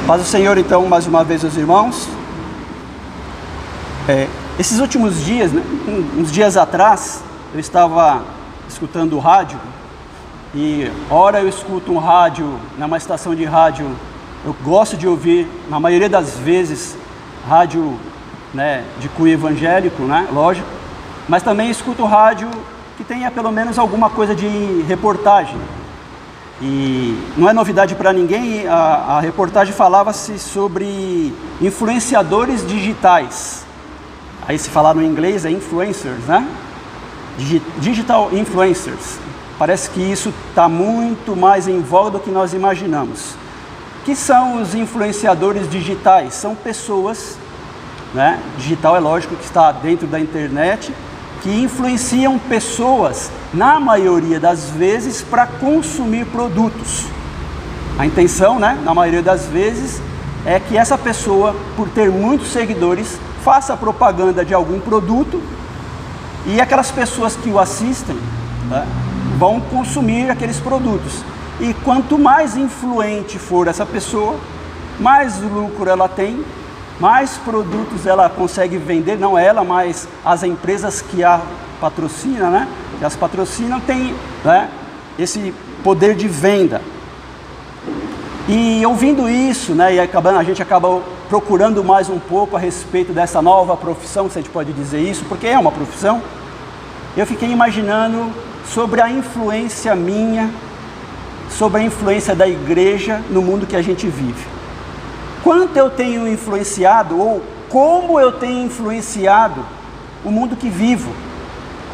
Paz do Senhor, então, mais uma vez, os irmãos. Esses últimos dias, né, uns dias atrás, eu estava escutando o rádio, e ora eu escuto um rádio, numa estação de rádio, eu gosto de ouvir, na maioria das vezes, rádio, né, de cunho evangélico, né, lógico, mas também escuto rádio que tenha pelo menos alguma coisa de reportagem. E não é novidade para ninguém, a reportagem falava-se sobre influenciadores digitais. Aí se falar no inglês é influencers, né? Digital influencers. Parece que isso está muito mais em voga do que nós imaginamos. O que são os influenciadores digitais? São pessoas, né? Digital é lógico que está dentro da internet, que influenciam pessoas, na maioria das vezes, para consumir produtos. A intenção, né, na maioria das vezes, é que essa pessoa, por ter muitos seguidores, faça propaganda de algum produto e aquelas pessoas que o assistem, né, vão consumir aqueles produtos. E quanto mais influente for essa pessoa, mais lucro ela tem, mais produtos ela consegue vender, não ela, mas as empresas que a patrocinam, né? Que as patrocinam têm, né, esse poder de venda. E ouvindo isso, né, e a gente acaba procurando mais um pouco a respeito dessa nova profissão, se a gente pode dizer isso, porque é uma profissão. Eu fiquei imaginando sobre a influência minha, sobre a influência da igreja no mundo que a gente vive. Quanto eu tenho influenciado, ou como eu tenho influenciado o mundo que vivo.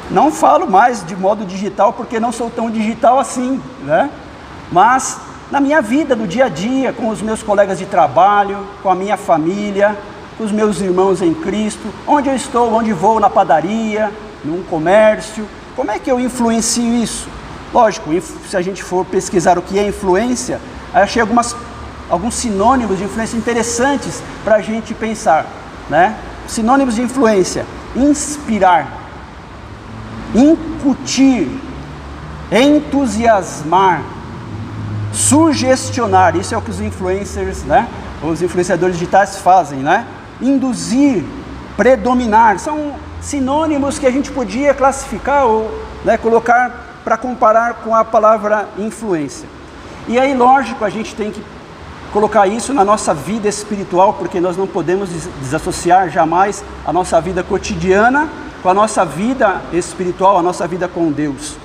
Não falo mais de modo digital, porque não sou tão digital assim, né? Mas na minha vida, do dia a dia, com os meus colegas de trabalho, com a minha família, com os meus irmãos em Cristo, onde eu estou, onde vou, na padaria, num comércio, como é que eu influencio isso? Lógico, se a gente for pesquisar o que é influência, aí achei alguns sinônimos de influência interessantes para a gente pensar, né? Sinônimos de influência: inspirar, incutir, entusiasmar, sugestionar. Isso é o que os influencers, né, os influenciadores digitais fazem, né? Induzir, predominar. São sinônimos que a gente podia classificar ou, né, colocar para comparar com a palavra influência. E aí, lógico, a gente tem que colocar isso na nossa vida espiritual, porque nós não podemos desassociar jamais a nossa vida cotidiana com a nossa vida espiritual, a nossa vida com Deus.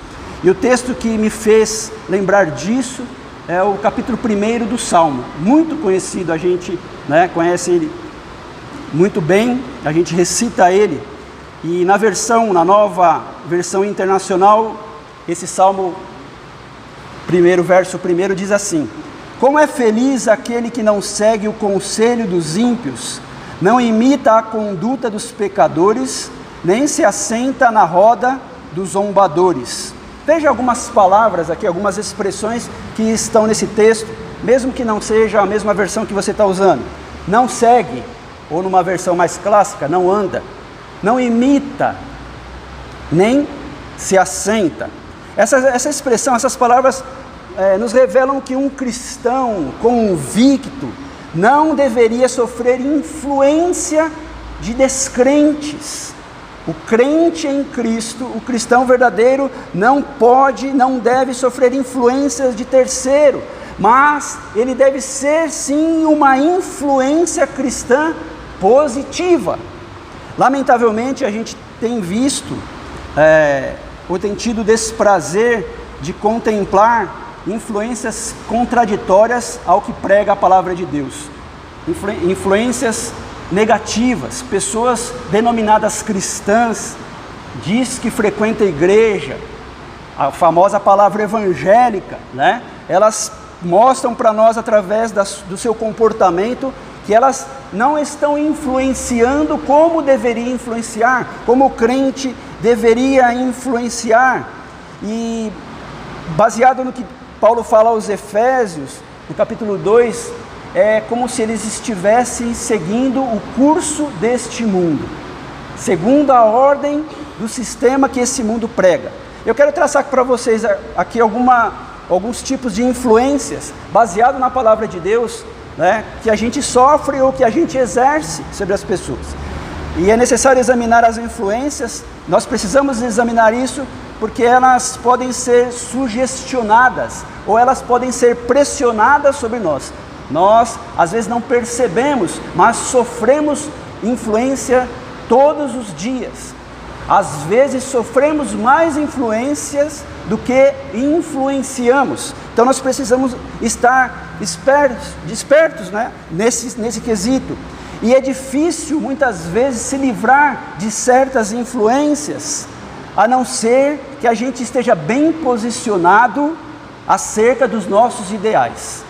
E o texto que me fez lembrar disso é o capítulo 1 do Salmo, muito conhecido, a gente, né, conhece ele muito bem, a gente recita ele, e na nova versão internacional, esse Salmo, verso 1 diz assim: como é feliz aquele que não segue o conselho dos ímpios, não imita a conduta dos pecadores, nem se assenta na roda dos zombadores. Veja algumas palavras aqui, algumas expressões que estão nesse texto, mesmo que não seja a mesma versão que você está usando. Não segue, ou numa versão mais clássica, não anda, não imita, nem se assenta. Essa expressão, essas palavras nos revelam que um cristão convicto não deveria sofrer influência de descrentes. O crente em Cristo, o cristão verdadeiro, não deve sofrer influências de terceiro, mas ele deve ser sim uma influência cristã positiva. Lamentavelmente a gente tem visto, ou tem tido desprazer de contemplar influências contraditórias ao que prega a palavra de Deus, influências negativas, pessoas denominadas cristãs, diz que frequenta a igreja, a famosa palavra evangélica, né? Elas mostram para nós através do seu comportamento que elas não estão influenciando como deveria influenciar, como o crente deveria influenciar. E baseado no que Paulo fala aos Efésios, no capítulo 2, é como se eles estivessem seguindo o curso deste mundo, segundo a ordem do sistema que esse mundo prega. Eu quero traçar para vocês aqui alguns tipos de influências, baseado na palavra de Deus, né, que a gente sofre ou que a gente exerce sobre as pessoas. E é necessário examinar as influências, nós precisamos examinar isso, porque elas podem ser sugestionadas, ou elas podem ser pressionadas sobre nós. Nós, às vezes, não percebemos, mas sofremos influência todos os dias. Às vezes, sofremos mais influências do que influenciamos. Então, nós precisamos estar despertos, né, nesse quesito. E é difícil, muitas vezes, se livrar de certas influências, a não ser que a gente esteja bem posicionado acerca dos nossos ideais.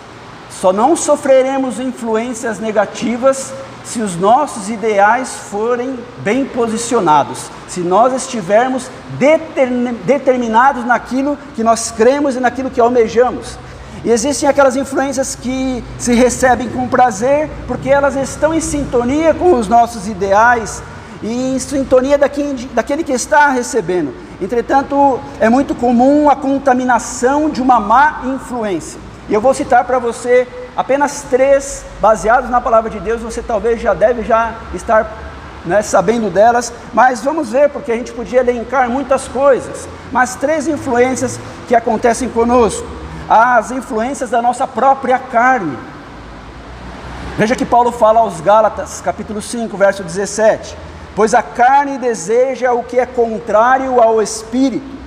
Só não sofreremos influências negativas se os nossos ideais forem bem posicionados, se nós estivermos determinados naquilo que nós cremos e naquilo que almejamos. E existem aquelas influências que se recebem com prazer, porque elas estão em sintonia com os nossos ideais e em sintonia daquele que está recebendo. Entretanto, é muito comum a contaminação de uma má influência. E eu vou citar para você apenas 3, baseados na palavra de Deus. Você talvez já deve estar, né, sabendo delas, mas vamos ver, porque a gente podia elencar muitas coisas. Mas 3 influências que acontecem conosco. As influências da nossa própria carne. Veja que Paulo fala aos Gálatas, capítulo 5, verso 17. Pois a carne deseja o que é contrário ao Espírito,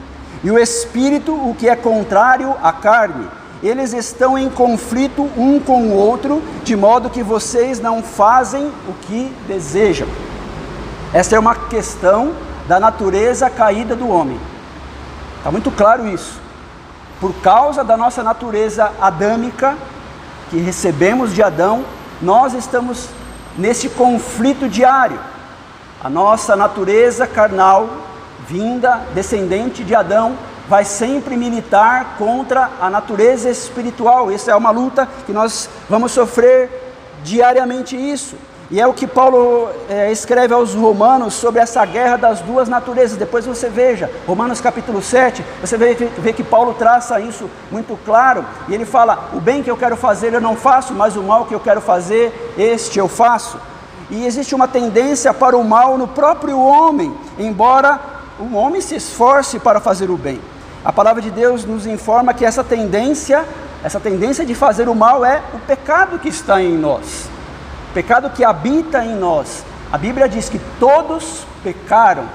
e o Espírito o que é contrário à carne. Eles estão em conflito um com o outro, de modo que vocês não fazem o que desejam. Essa é uma questão da natureza caída do homem. Está muito claro isso. Por causa da nossa natureza adâmica, que recebemos de Adão, nós estamos nesse conflito diário. A nossa natureza carnal, descendente de Adão, vai sempre militar contra a natureza espiritual. Essa é uma luta que nós vamos sofrer diariamente isso. E é o que Paulo escreve aos Romanos sobre essa guerra das duas naturezas. Depois você veja, Romanos capítulo 7, você vê que Paulo traça isso muito claro. E ele fala, o bem que eu quero fazer eu não faço, mas o mal que eu quero fazer, este eu faço. E existe uma tendência para o mal no próprio homem, embora o homem se esforce para fazer o bem. A palavra de Deus nos informa que essa tendência de fazer o mal é o pecado que está em nós, o pecado que habita em nós. A Bíblia diz que todos pecaram,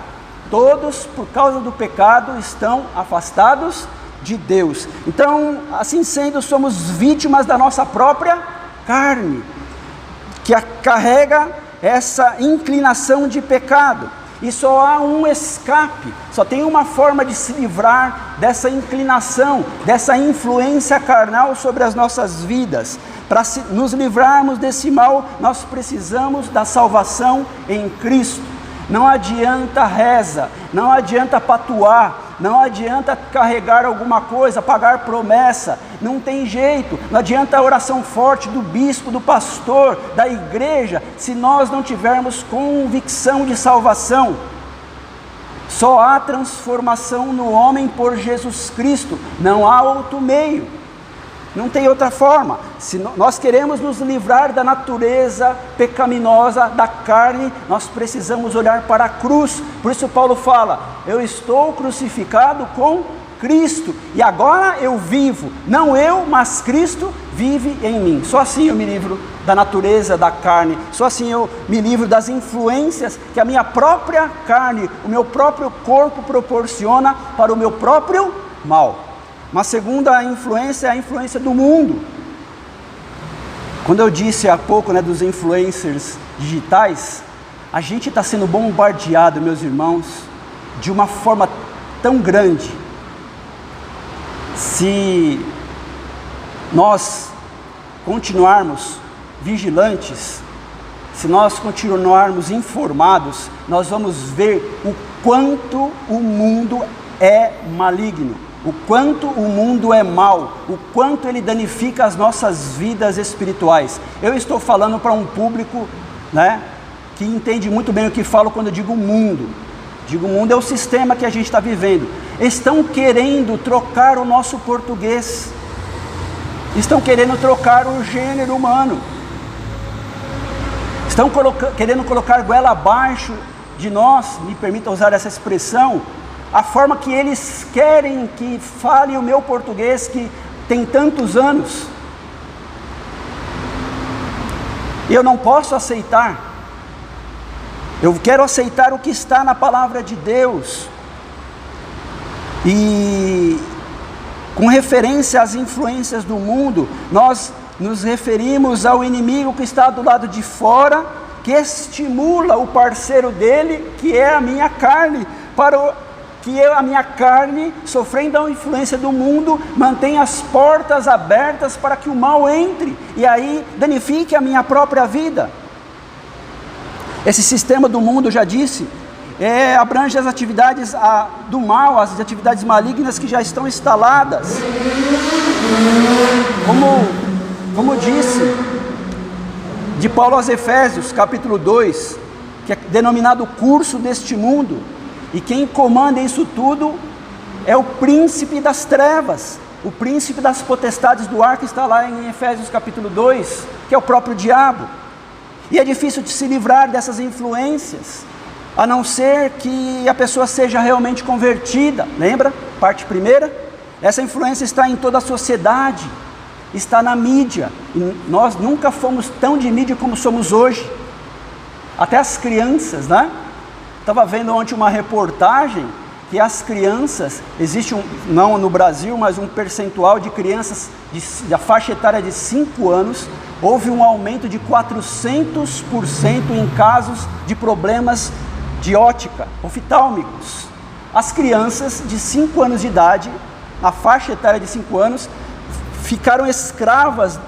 todos por causa do pecado estão afastados de Deus. Então, assim sendo, somos vítimas da nossa própria carne, que carrega essa inclinação de pecado. E só há um escape, só tem uma forma de se livrar dessa inclinação, dessa influência carnal sobre as nossas vidas. Para nos livrarmos desse mal, nós precisamos da salvação em Cristo. Não adianta reza, não adianta patuar, não adianta carregar alguma coisa, pagar promessa, não tem jeito. Não adianta a oração forte do bispo, do pastor, da igreja, se nós não tivermos convicção de salvação. Só há transformação no homem por Jesus Cristo, não há outro meio. Não tem outra forma. Se nós queremos nos livrar da natureza pecaminosa, da carne, nós precisamos olhar para a cruz. Por isso Paulo fala, eu estou crucificado com Cristo, e agora eu vivo, não eu, mas Cristo vive em mim. Só assim eu me livro da natureza da carne, só assim eu me livro das influências que a minha própria carne, o meu próprio corpo proporciona para o meu próprio mal. Uma segunda influência é a influência do mundo. Quando eu disse há pouco, né, dos influencers digitais, a gente está sendo bombardeado, meus irmãos, de uma forma tão grande. Se nós continuarmos vigilantes, se nós continuarmos informados, nós vamos ver o quanto o mundo é maligno, o quanto o mundo é mau, o quanto ele danifica as nossas vidas espirituais. Eu estou falando para um público, né, que entende muito bem o que falo quando eu digo mundo. Digo mundo é o sistema que a gente está vivendo. Estão querendo trocar o nosso português, estão querendo trocar o gênero humano, estão querendo colocar goela abaixo de nós, me permita usar essa expressão, a forma que eles querem que fale o meu português, que tem tantos anos. Eu não posso aceitar. Eu quero aceitar o que está na palavra de Deus. E com referência às influências do mundo, nós nos referimos ao inimigo que está do lado de fora, que estimula o parceiro dele, que é a minha carne, que a minha carne, sofrendo a influência do mundo, mantém as portas abertas para que o mal entre, e aí danifique a minha própria vida. Esse sistema do mundo, já disse, abrange as atividades do mal, as atividades malignas que já estão instaladas. Como disse, de Paulo aos Efésios, capítulo 2, que é denominado o curso deste mundo, e quem comanda isso tudo é o príncipe das trevas, o príncipe das potestades do ar, que está lá em Efésios capítulo 2, que é o próprio diabo. E é difícil de se livrar dessas influências, a não ser que a pessoa seja realmente convertida. Lembra? Parte primeira. Essa influência está em toda a sociedade, está na mídia. E nós nunca fomos tão de mídia como somos hoje. Até as crianças, né? Estava vendo ontem uma reportagem que as crianças, existe não no Brasil, mas um percentual de crianças da faixa etária de 5 anos, houve um aumento de 400% em casos de problemas de ótica, oftálmicos. As crianças de 5 anos de idade, na faixa etária de 5 anos, ficaram escravas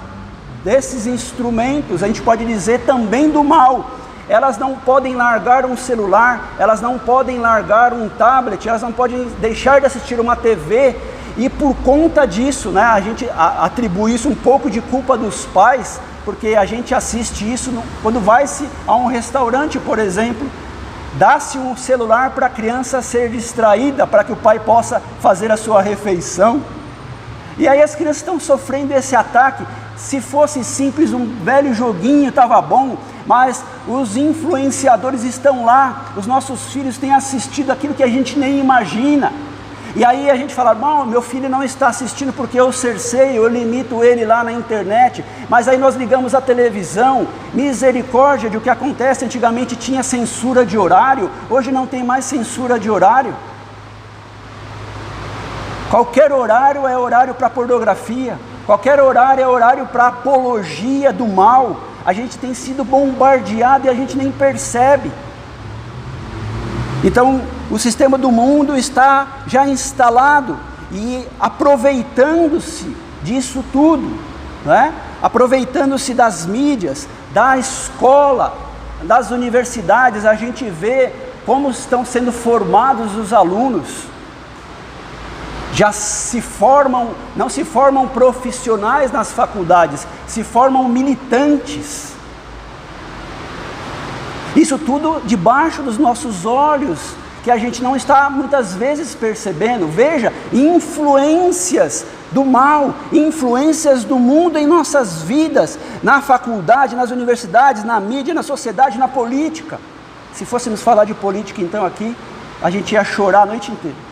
desses instrumentos, a gente pode dizer também do mal. Elas não podem largar um celular, elas não podem largar um tablet, elas não podem deixar de assistir uma TV, e por conta disso, né, a gente atribui isso um pouco de culpa dos pais, porque a gente assiste isso quando vai-se a um restaurante, por exemplo, dá-se um celular para a criança ser distraída, para que o pai possa fazer a sua refeição, e aí as crianças estão sofrendo esse ataque. Se fosse simples, um velho joguinho estava bom, mas os influenciadores estão lá, os nossos filhos têm assistido aquilo que a gente nem imagina, e aí a gente fala, bom, meu filho não está assistindo porque eu cerceio, eu limito ele lá na internet, mas aí nós ligamos a televisão, misericórdia de o que acontece. Antigamente tinha censura de horário, hoje não tem mais censura de horário. Qualquer horário é horário para pornografia, qualquer horário é horário para apologia do mal. A gente tem sido bombardeado e a gente nem percebe. Então, o sistema do mundo está já instalado e aproveitando-se disso tudo, né? Aproveitando-se das mídias, da escola, das universidades. A gente vê como estão sendo formados os alunos. Já se formam, não se formam profissionais nas faculdades, se formam militantes. Isso tudo debaixo dos nossos olhos, que a gente não está muitas vezes percebendo. Veja, influências do mal, influências do mundo em nossas vidas, na faculdade, nas universidades, na mídia, na sociedade, na política. Se fôssemos falar de política então aqui, a gente ia chorar a noite inteira.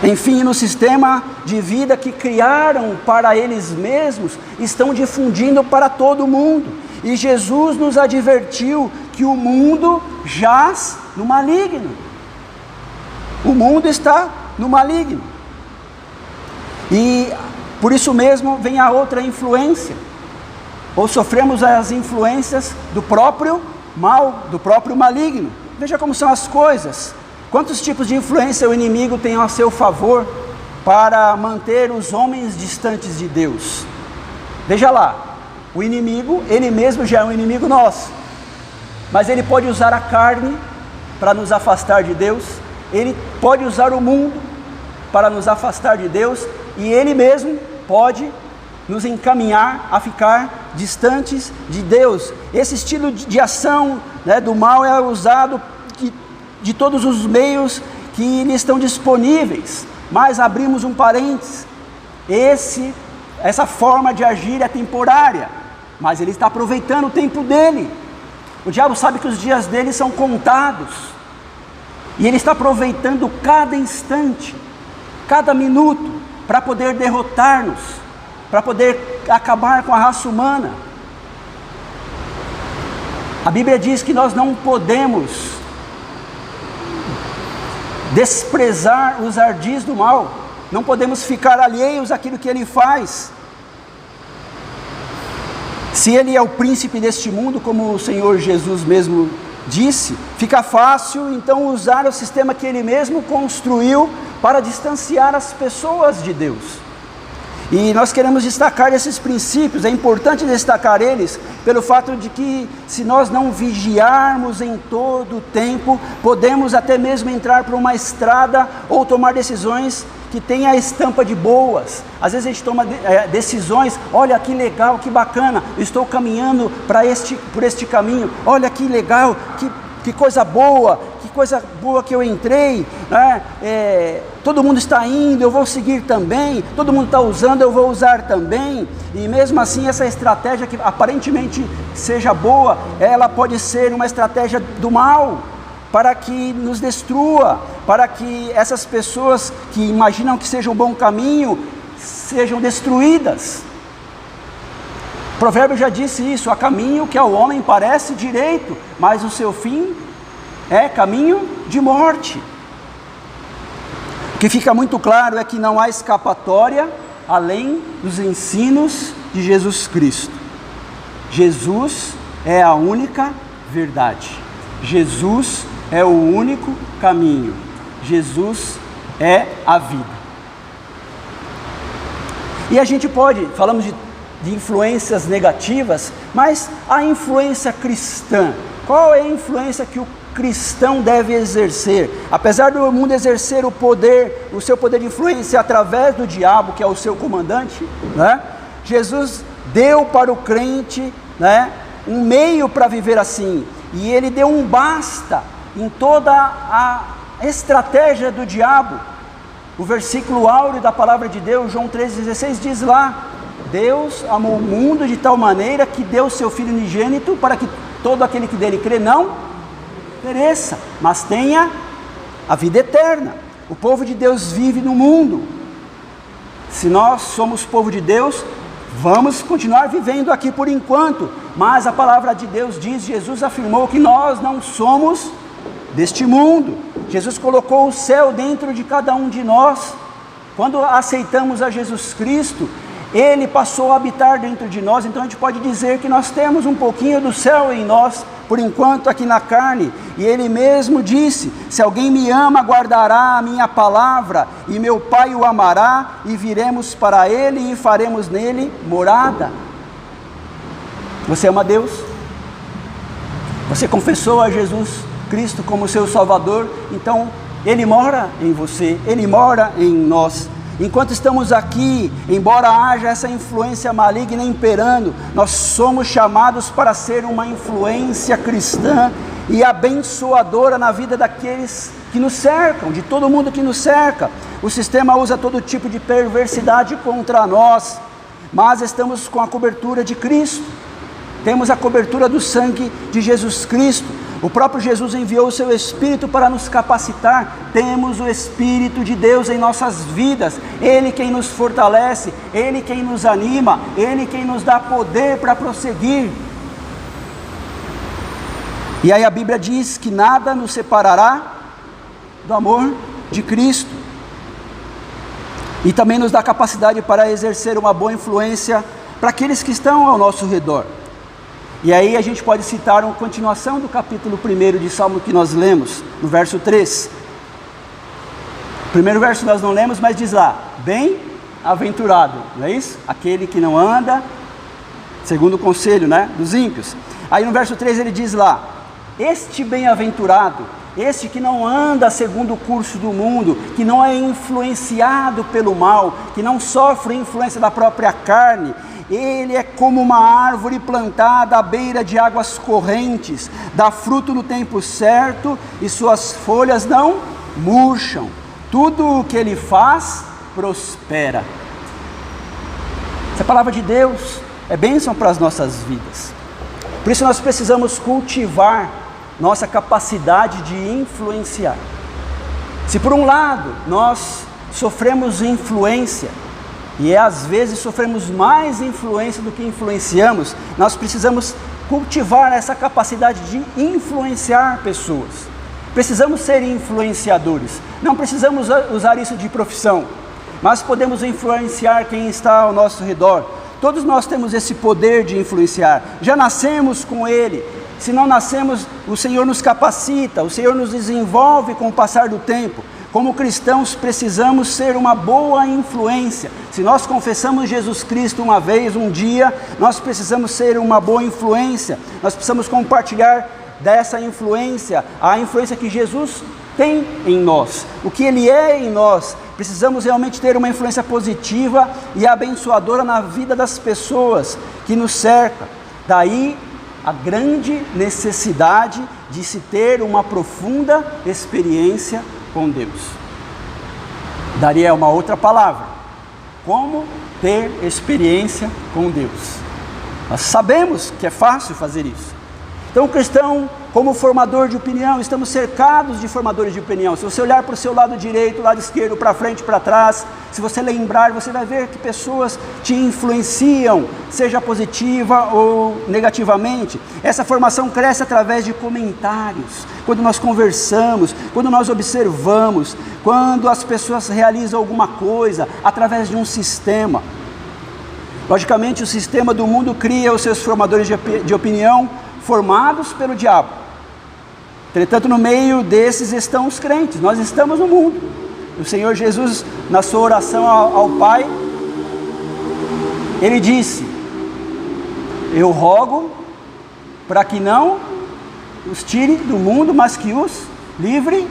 Enfim, no sistema de vida que criaram para eles mesmos, estão difundindo para todo mundo. E Jesus nos advertiu que o mundo jaz no maligno. O mundo está no maligno. E por isso mesmo vem a outra influência. Ou sofremos as influências do próprio mal, do próprio maligno. Veja como são as coisas. Quantos tipos de influência o inimigo tem a seu favor para manter os homens distantes de Deus? Veja lá, o inimigo, ele mesmo já é um inimigo nosso, mas ele pode usar a carne para nos afastar de Deus, ele pode usar o mundo para nos afastar de Deus, e ele mesmo pode nos encaminhar a ficar distantes de Deus. Esse estilo de ação, né, do mal é usado de todos os meios que lhe estão disponíveis, mas abrimos um parênteses, essa forma de agir é temporária, mas ele está aproveitando o tempo dele. O diabo sabe que os dias dele são contados, e ele está aproveitando cada instante, cada minuto, para poder derrotar-nos, para poder acabar com a raça humana. A Bíblia diz que nós não podemos desprezar os ardis do mal, não podemos ficar alheios àquilo que ele faz. Se ele é o príncipe deste mundo, como o Senhor Jesus mesmo disse, fica fácil então usar o sistema que ele mesmo construiu para distanciar as pessoas de Deus. E nós queremos destacar esses princípios, é importante destacar eles, pelo fato de que se nós não vigiarmos em todo o tempo, podemos até mesmo entrar por uma estrada ou tomar decisões que tem a estampa de boas. Às vezes a gente toma decisões, olha que legal, que bacana, eu estou caminhando por este caminho, olha que legal, que coisa boa que eu entrei, né? Todo mundo está indo, eu vou seguir também, todo mundo está usando, eu vou usar também, e mesmo assim essa estratégia que aparentemente seja boa, ela pode ser uma estratégia do mal, para que nos destrua, para que essas pessoas que imaginam que seja um bom caminho, sejam destruídas. O provérbio já disse isso: há caminho que ao homem parece direito, mas o seu fim é caminho de morte. O que fica muito claro é que não há escapatória além dos ensinos de Jesus Cristo. Jesus é a única verdade. Jesus é o único caminho. Jesus é a vida. E a gente falamos de influências negativas, mas a influência cristã, qual é a influência que o cristão deve exercer? Apesar do mundo exercer o seu poder de influência através do diabo, que é o seu comandante, né? Jesus deu para o crente, né, um meio para viver assim, e ele deu um basta em toda a estratégia do diabo. O versículo áureo da palavra de Deus, João 3,16, diz lá: Deus amou o mundo de tal maneira que deu o seu Filho unigênito para que todo aquele que dele crê não pereça, mas tenha a vida eterna. O povo de Deus vive no mundo. Se nós somos povo de Deus, vamos continuar vivendo aqui por enquanto, mas a palavra de Deus diz, Jesus afirmou que nós não somos deste mundo. Jesus colocou o céu dentro de cada um de nós. Quando aceitamos a Jesus Cristo, Ele passou a habitar dentro de nós. Então a gente pode dizer que nós temos um pouquinho do céu em nós, por enquanto aqui na carne. E Ele mesmo disse: se alguém me ama, guardará a minha palavra, e meu Pai o amará, e viremos para Ele e faremos nele morada. Você ama Deus? Você confessou a Jesus Cristo como seu Salvador? Então Ele mora em você, Ele mora em nós. Enquanto estamos aqui, embora haja essa influência maligna imperando, nós somos chamados para ser uma influência cristã e abençoadora na vida daqueles que nos cercam, de todo mundo que nos cerca. O sistema usa todo tipo de perversidade contra nós, mas estamos com a cobertura de Cristo, temos a cobertura do sangue de Jesus Cristo. O próprio Jesus enviou o seu Espírito para nos capacitar. Temos o Espírito de Deus em nossas vidas. Ele quem nos fortalece, Ele quem nos anima, Ele quem nos dá poder para prosseguir. E aí a Bíblia diz que nada nos separará do amor de Cristo. E também nos dá capacidade para exercer uma boa influência para aqueles que estão ao nosso redor. E aí a gente pode citar uma continuação do capítulo 1 de Salmo que nós lemos, no verso 3. O primeiro verso nós não lemos, mas diz lá: bem-aventurado, não é isso? Aquele que não anda segundo o conselho, né, dos ímpios. Aí no verso 3 ele diz lá: este bem-aventurado, este que não anda segundo o curso do mundo, que não é influenciado pelo mal, que não sofre influência da própria carne, ele é como uma árvore plantada à beira de águas correntes, dá fruto no tempo certo e suas folhas não murcham. Tudo o que ele faz prospera. Essa é a palavra de Deus. é bênção para as nossas vidas. Por isso nós precisamos cultivar nossa capacidade de influenciar. Se por um lado nós sofremos influência, e às vezes sofremos mais influência do que influenciamos, nós precisamos cultivar essa capacidade de influenciar pessoas. Precisamos ser influenciadores. Não precisamos usar isso de profissão, mas podemos influenciar quem está ao nosso redor. Todos nós temos esse poder de influenciar. Já nascemos com ele. Se não nascemos, o Senhor nos capacita, o Senhor nos desenvolve com o passar do tempo. Como cristãos, precisamos ser uma boa influência. Se nós confessamos Jesus Cristo uma vez, um dia, nós precisamos ser uma boa influência. Nós precisamos compartilhar dessa influência, a influência que Jesus tem em nós, o que Ele é em nós. Precisamos realmente ter uma influência positiva e abençoadora na vida das pessoas que nos cercam. Daí a grande necessidade de se ter uma profunda experiência com Deus. Daria uma outra palavra: como ter experiência com Deus. Nós sabemos que é fácil fazer isso. Então o cristão, como formador de opinião, estamos cercados de formadores de opinião. Se você olhar para o seu lado direito, lado esquerdo, para frente, para trás, se você lembrar, você vai ver que pessoas te influenciam, seja positiva ou negativamente. Essa formação cresce através de comentários, quando nós conversamos, quando nós observamos, quando as pessoas realizam alguma coisa, através de um sistema. Logicamente, o sistema do mundo cria os seus formadores de opinião, formados pelo diabo. Entretanto, no meio desses estão os crentes. Nós estamos no mundo. O Senhor Jesus, na sua oração ao Pai, Ele disse: eu rogo para que não os tire do mundo, mas que os livre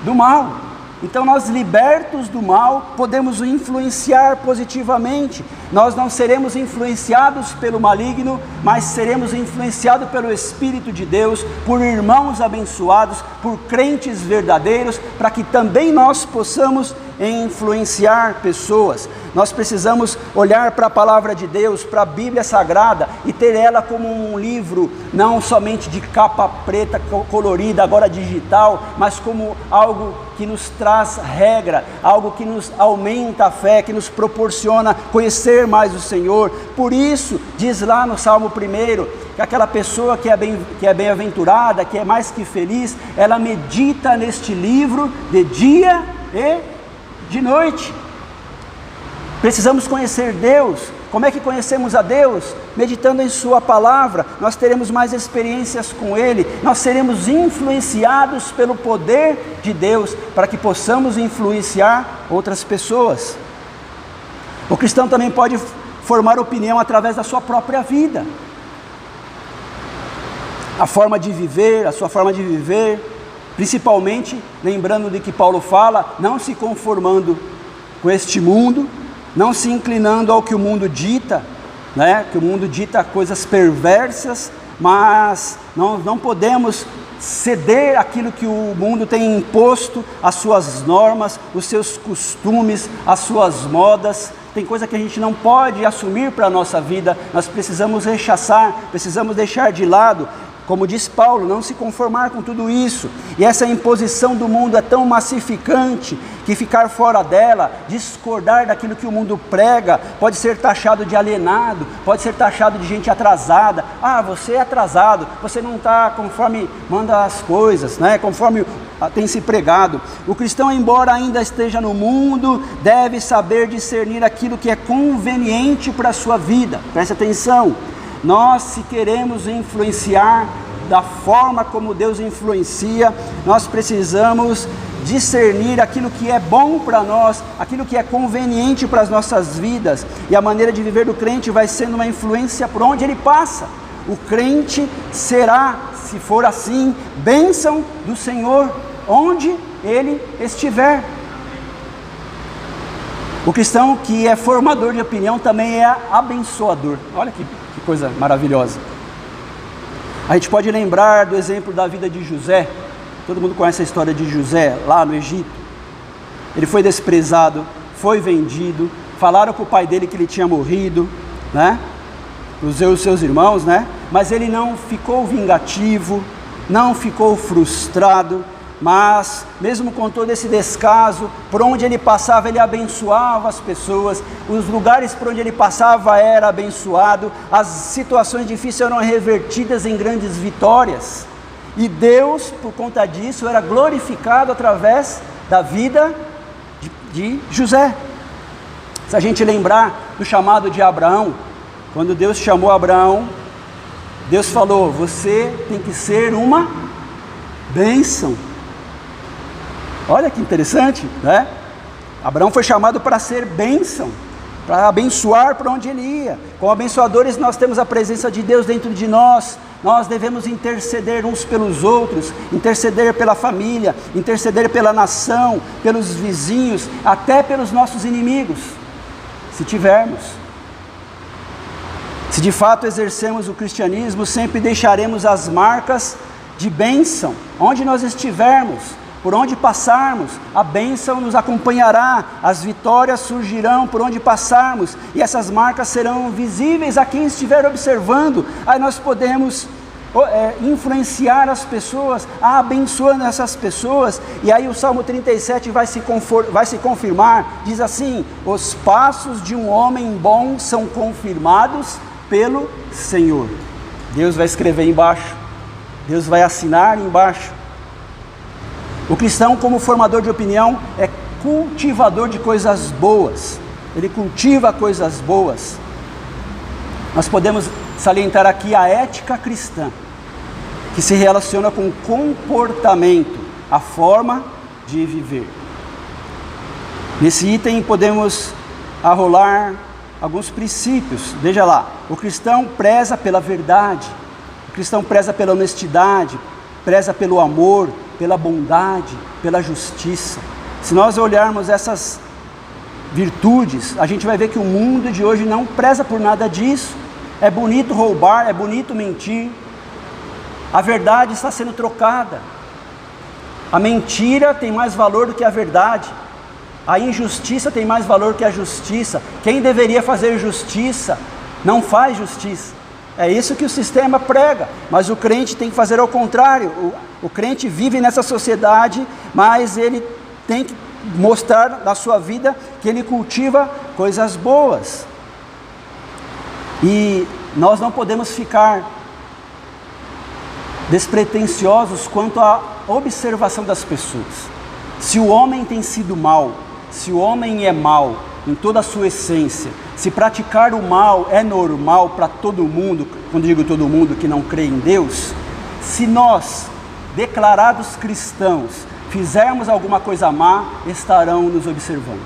do mal. Então nós, libertos do mal, podemos influenciar positivamente. Nós não seremos influenciados pelo maligno, mas seremos influenciados pelo Espírito de Deus, por irmãos abençoados, por crentes verdadeiros, para que também nós possamos influenciar pessoas. Nós precisamos olhar para a palavra de Deus, para a Bíblia Sagrada, e ter ela como um livro, não somente de capa preta colorida, agora digital, mas como algo que nos traz regra, algo que nos aumenta a fé, que nos proporciona conhecer mais o Senhor. Por isso, diz lá no Salmo 1, que aquela pessoa que é bem-aventurada, que é mais que feliz, ela medita neste livro de dia e de noite. Precisamos conhecer Deus. Como é que conhecemos a Deus? Meditando em sua palavra. Nós teremos mais experiências com Ele, nós seremos influenciados pelo poder de Deus, para que possamos influenciar outras pessoas. O cristão também pode formar opinião através da sua própria vida. A forma de viver, a sua forma de viver, principalmente lembrando de que Paulo fala, não se conformando com este mundo, não se inclinando ao que o mundo dita, né? Que o mundo dita coisas perversas, mas não podemos ceder aquilo que o mundo tem imposto, as suas normas, os seus costumes, as suas modas. Tem coisa que a gente não pode assumir para a nossa vida, nós precisamos rechaçar, precisamos deixar de lado. Como diz Paulo, não se conformar com tudo isso. E essa imposição do mundo é tão massificante que ficar fora dela, discordar daquilo que o mundo prega, pode ser taxado de alienado, pode ser taxado de gente atrasada. Ah, você é atrasado, você não está conforme manda as coisas, né? Conforme tem se pregado. O cristão, embora ainda esteja no mundo, deve saber discernir aquilo que é conveniente para a sua vida. Preste atenção. Nós, se queremos influenciar da forma como Deus influencia, nós precisamos discernir aquilo que é bom para nós, aquilo que é conveniente para as nossas vidas. E a maneira de viver do crente vai sendo uma influência por onde ele passa. O crente será, se for assim, bênção do Senhor, onde ele estiver. O cristão que é formador de opinião também é abençoador. Olha que coisa maravilhosa. A gente pode lembrar do exemplo da vida de José. Todo mundo conhece a história de José lá no Egito. Ele foi desprezado, foi vendido, falaram para o pai dele que ele tinha morrido, né? os seus irmãos, né? Mas ele não ficou vingativo, não ficou frustrado, mas mesmo com todo esse descaso, por onde ele passava ele abençoava as pessoas, os lugares por onde ele passava era abençoado, as situações difíceis eram revertidas em grandes vitórias, e Deus, por conta disso, era glorificado através da vida de José. Se a gente lembrar do chamado de Abraão, quando Deus chamou Abraão, Deus falou: você tem que ser uma bênção. Olha que interessante, né? Abraão foi chamado para ser bênção, para abençoar por onde ele ia. Como abençoadores, nós temos a presença de Deus dentro de nós. Nós devemos interceder uns pelos outros, interceder pela família, interceder pela nação, pelos vizinhos, até pelos nossos inimigos, se tivermos. Se de fato exercemos o cristianismo, sempre deixaremos as marcas de bênção, onde nós estivermos. Por onde passarmos, a bênção nos acompanhará, as vitórias surgirão por onde passarmos, e essas marcas serão visíveis a quem estiver observando. Aí nós podemos influenciar as pessoas, abençoando essas pessoas, e aí o Salmo 37 vai se confirmar, diz assim: os passos de um homem bom são confirmados pelo Senhor. Deus vai escrever embaixo, Deus vai assinar embaixo. O cristão, como formador de opinião, é cultivador de coisas boas. Ele cultiva coisas boas. Nós podemos salientar aqui a ética cristã, que se relaciona com o comportamento, a forma de viver. Nesse item podemos arrolar alguns princípios. Veja lá, o cristão preza pela verdade, o cristão preza pela honestidade, preza pelo amor, pela bondade, pela justiça. Se nós olharmos essas virtudes, a gente vai ver que o mundo de hoje não preza por nada disso. É bonito roubar, é bonito mentir. A verdade está sendo trocada. A mentira tem mais valor do que a verdade. A injustiça tem mais valor que a justiça. Quem deveria fazer justiça não faz justiça. É isso que o sistema prega, mas o crente tem que fazer ao contrário. O crente vive nessa sociedade, mas ele tem que mostrar na sua vida que ele cultiva coisas boas. E nós não podemos ficar despretensiosos quanto à observação das pessoas. Se o homem tem sido mau, se o homem é mau em toda a sua essência, se praticar o mal é normal para todo mundo, quando digo todo mundo que não crê em Deus, se nós, declarados cristãos, fizermos alguma coisa má, estarão nos observando.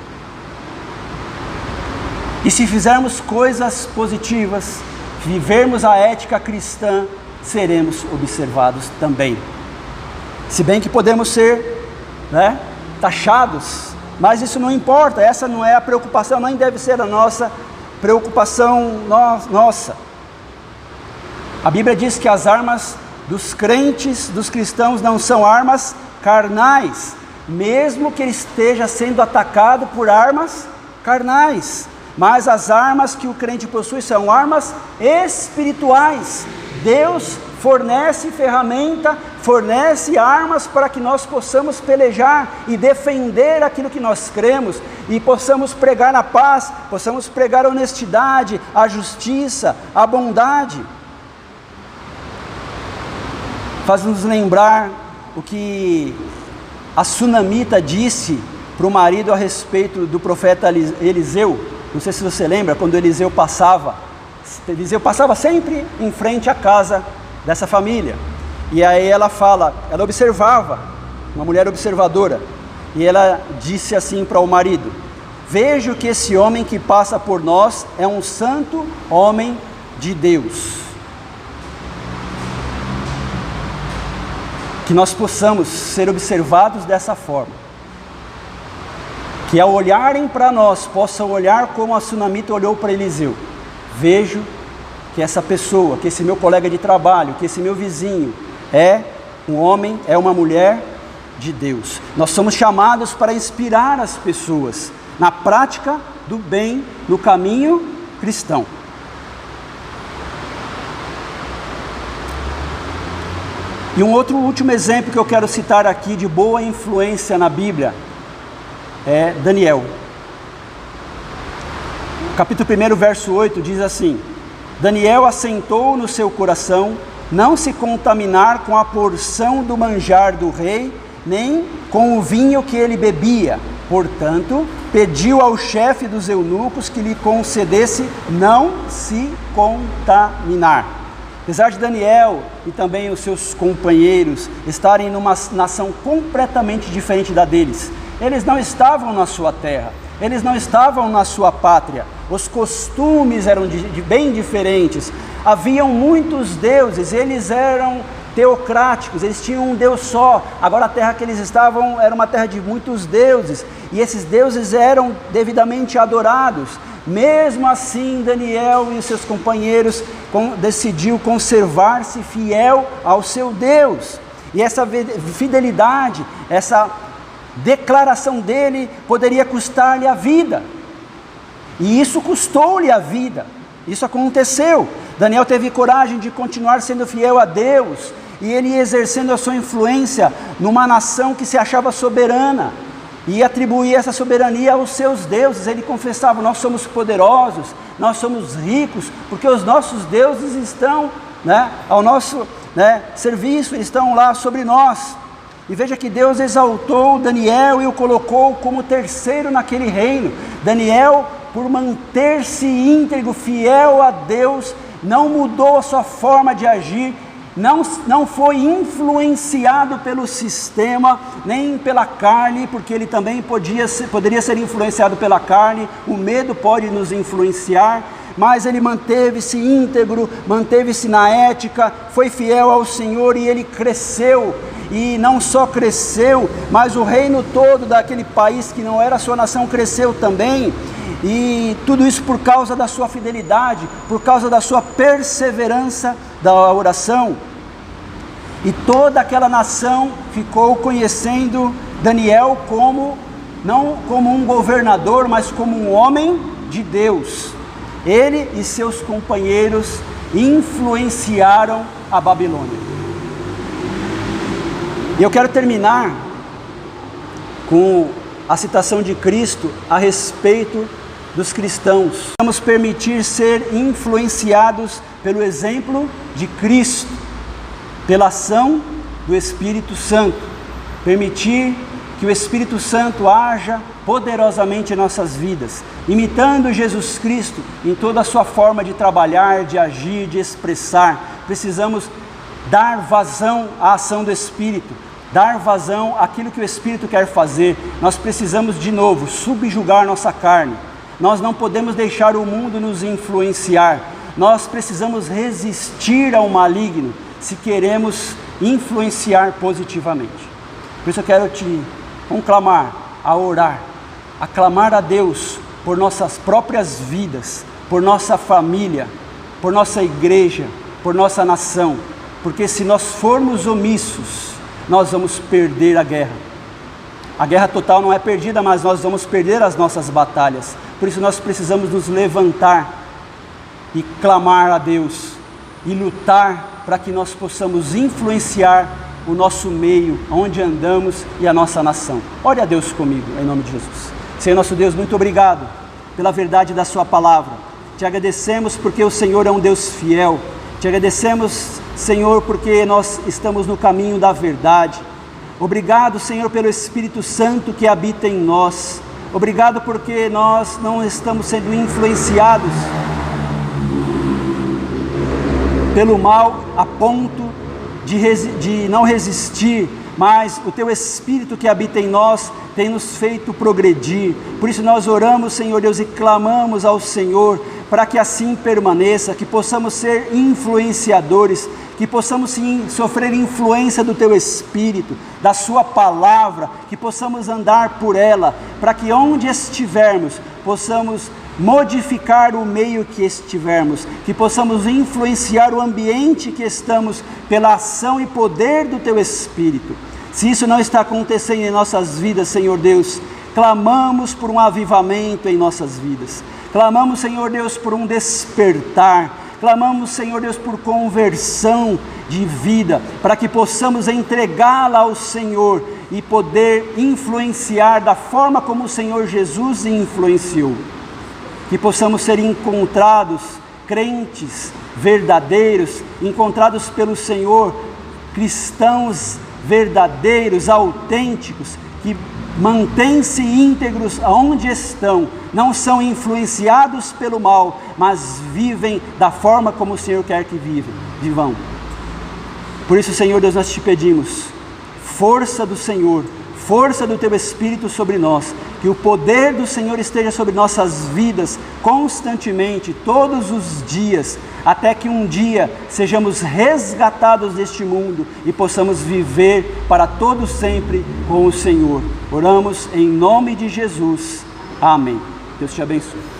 E se fizermos coisas positivas, vivermos a ética cristã, seremos observados também. Se bem que podemos ser, taxados, mas isso não importa, essa não é a preocupação, nem deve ser a nossa preocupação nossa. A Bíblia diz que as armas dos crentes, dos cristãos, não são armas carnais, mesmo que ele esteja sendo atacado por armas carnais, mas as armas que o crente possui são armas espirituais. Deus fornece ferramenta, fornece armas para que nós possamos pelejar e defender aquilo que nós cremos, e possamos pregar a paz, possamos pregar a honestidade, a justiça, a bondade. Faz-nos lembrar o que a sunamita disse para o marido a respeito do profeta Eliseu. Não sei se você lembra, quando Eliseu passava sempre em frente à casa dessa família, e aí ela observava, uma mulher observadora, e ela disse assim para o marido: vejo que esse homem que passa por nós é um santo homem de Deus. Que nós possamos ser observados dessa forma, que ao olharem para nós, possam olhar como a sunamita olhou para Eliseu. Vejo que essa pessoa, que esse meu colega de trabalho, que esse meu vizinho é um homem, é uma mulher de Deus. Nós somos chamados para inspirar as pessoas na prática do bem, no caminho cristão. E um outro último exemplo que eu quero citar aqui de boa influência na Bíblia é Daniel. Capítulo 1, verso 8 diz assim: Daniel assentou no seu coração não se contaminar com a porção do manjar do rei, nem com o vinho que ele bebia. Portanto, pediu ao chefe dos eunucos que lhe concedesse não se contaminar. Apesar de Daniel e também os seus companheiros estarem numa nação completamente diferente da deles, eles não estavam na sua terra, eles não estavam na sua pátria, os costumes eram bem diferentes, haviam muitos deuses, eles eram teocráticos, eles tinham um Deus só. Agora a terra que eles estavam era uma terra de muitos deuses, e esses deuses eram devidamente adorados. Mesmo assim, Daniel e seus companheiros decidiu conservar-se fiel ao seu Deus, e essa fidelidade, essa declaração dele poderia custar-lhe a vida, e isso custou-lhe a vida. Isso aconteceu. Daniel teve coragem de continuar sendo fiel a Deus, e ele exercendo a sua influência numa nação que se achava soberana, e atribuía essa soberania aos seus deuses. Ele confessava: nós somos poderosos, nós somos ricos, porque os nossos deuses estão ao nosso serviço, estão lá sobre nós. E veja que Deus exaltou Daniel e o colocou como terceiro naquele reino. Daniel, por manter-se íntegro, fiel a Deus, não mudou a sua forma de agir, não foi influenciado pelo sistema, nem pela carne, porque ele também poderia ser influenciado pela carne. O medo pode nos influenciar, mas ele manteve-se íntegro, manteve-se na ética, foi fiel ao Senhor, e ele cresceu. E não só cresceu, mas o reino todo daquele país que não era a sua nação cresceu também. E tudo isso por causa da sua fidelidade, por causa da sua perseverança da oração. E toda aquela nação ficou conhecendo Daniel não como um governador, mas como um homem de Deus. Ele e seus companheiros influenciaram a Babilônia. E eu quero terminar com a citação de Cristo a respeito dos cristãos. Vamos permitir ser influenciados pelo exemplo de Cristo, pela ação do Espírito Santo. Permitir que o Espírito Santo haja poderosamente em nossas vidas, imitando Jesus Cristo em toda a sua forma de trabalhar, de agir, de expressar. Precisamos dar vazão à ação do Espírito, dar vazão àquilo que o Espírito quer fazer. Nós precisamos de novo subjugar nossa carne. Nós não podemos deixar o mundo nos influenciar. Nós precisamos resistir ao maligno se queremos influenciar positivamente. Por isso eu quero te conclamar a orar, a clamar a Deus por nossas próprias vidas, por nossa família, por nossa igreja, por nossa nação, porque se nós formos omissos, nós vamos perder a guerra. A guerra total não é perdida, mas nós vamos perder as nossas batalhas. Por isso nós precisamos nos levantar e clamar a Deus e lutar para que nós possamos influenciar o nosso meio, onde andamos, e a nossa nação. Ore a Deus comigo, em nome de Jesus. Senhor nosso Deus, muito obrigado pela verdade da sua palavra. Te agradecemos porque o Senhor é um Deus fiel. Te agradecemos, Senhor, porque nós estamos no caminho da verdade. Obrigado, Senhor, pelo Espírito Santo que habita em nós. Obrigado porque nós não estamos sendo influenciados pelo mal a ponto de não resistir, mas o Teu Espírito que habita em nós tem nos feito progredir. Por isso nós oramos, Senhor Deus, e clamamos ao Senhor para que assim permaneça, que possamos ser influenciadores, que possamos sim sofrer influência do Teu Espírito, da Sua Palavra, que possamos andar por ela, para que onde estivermos, possamos modificar o meio que estivermos, que possamos influenciar o ambiente que estamos pela ação e poder do Teu Espírito. Se isso não está acontecendo em nossas vidas, Senhor Deus, clamamos por um avivamento em nossas vidas. Clamamos, Senhor Deus, por um despertar. Clamamos, Senhor Deus, por conversão de vida, para que possamos entregá-la ao Senhor e poder influenciar da forma como o Senhor Jesus influenciou. Que possamos ser encontrados crentes verdadeiros, encontrados pelo Senhor, cristãos verdadeiros, autênticos, que mantêm-se íntegros aonde estão, não são influenciados pelo mal, mas vivem da forma como o Senhor quer que vivam. Por isso, Senhor Deus, nós te pedimos força do Senhor, força do Teu Espírito sobre nós, que o poder do Senhor esteja sobre nossas vidas constantemente, todos os dias, até que um dia sejamos resgatados deste mundo e possamos viver para todo sempre com o Senhor. Oramos em nome de Jesus. Amém. Deus te abençoe.